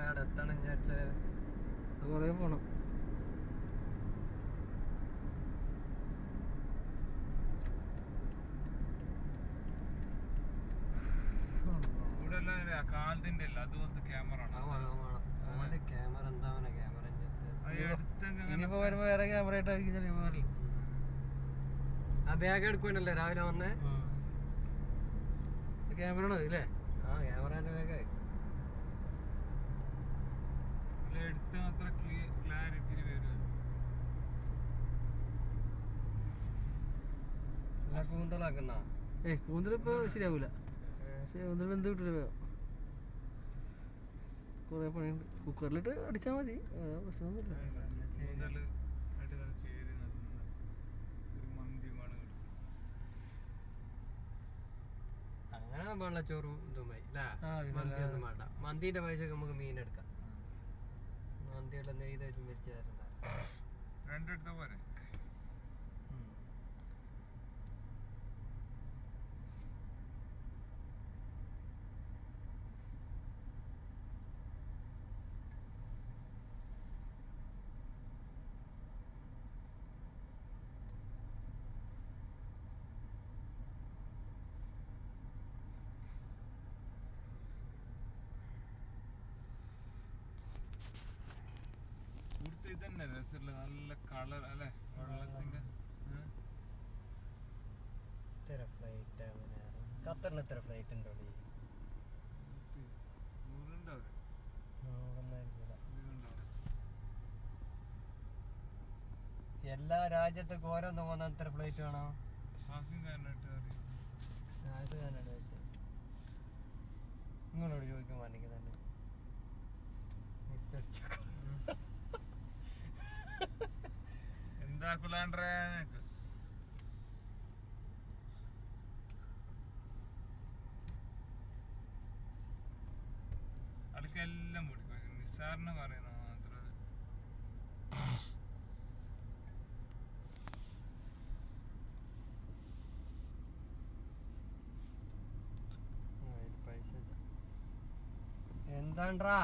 അങ്ങാട് എത്തണം വിചാരിച്ച കൊറേ പോണം. കാലത്തിന്റെ അല്ല അതുപോലത്തെ ക്യാമറ ക്യാമറ എന്താ ക്യാമറ ഇനിയിപ്പോ വരുമ്പോ വേറെ ക്യാമറ ആയിട്ടായിരിക്കും. ആ ബാഗ് എടുക്കുമല്ലോ രാവിലെ വന്നേ ക്യാമറ ആണോ അല്ലേ? ആ ക്യാമറന്റെ ബാഗ് എടുത്ത് അത്ര ക്ലാരിറ്റി വരും. കൂന്തലാക്കുന്ന കൂന്തലിപ്പോ ശരിയാവൂല. കൂന്തൽ വെന്ത് കിട്ടില്ല. കൊറേ പണിയുണ്ട്. കുക്കറിലിട്ട് അടിച്ചാൽ മതി, പ്രശ്നമൊന്നുമില്ല. അങ്ങനെ വെള്ളച്ചോറും ഇതുമായി മന്തിയൊന്നും വേണ്ട. മന്തിന്റെ പൈസ നമുക്ക് മീൻ എടുക്കാം. മന്തിയുള്ള നെയ്തായിട്ട് വെച്ച് തരണ്ട. രണ്ടെടുത്ത പോരെ. ഇതന്നെ രസമില്ല, നല്ല കളർ അല്ലേ വെള്ളത്തിന്റെ. ഖത്തറിൽ എത്ര ഫ്ലൈറ്റ് ഉണ്ടോ? എല്ലാ രാജ്യത്തേക്ക് ഓരോന്ന് പോകുന്ന എത്ര ഫ്ലൈറ്റ് വേണോ? നിങ്ങളോട് ചോദിക്കാൻ വേണ്ടിക്ക് തന്നെ എന്താ കുലാൻഡ്രേ അടുക്കെല്ലാം പൊടിക്കും. നിസ്സാറിന് പറയുന്ന മാത്രം പൈസ എന്താണ്ടാ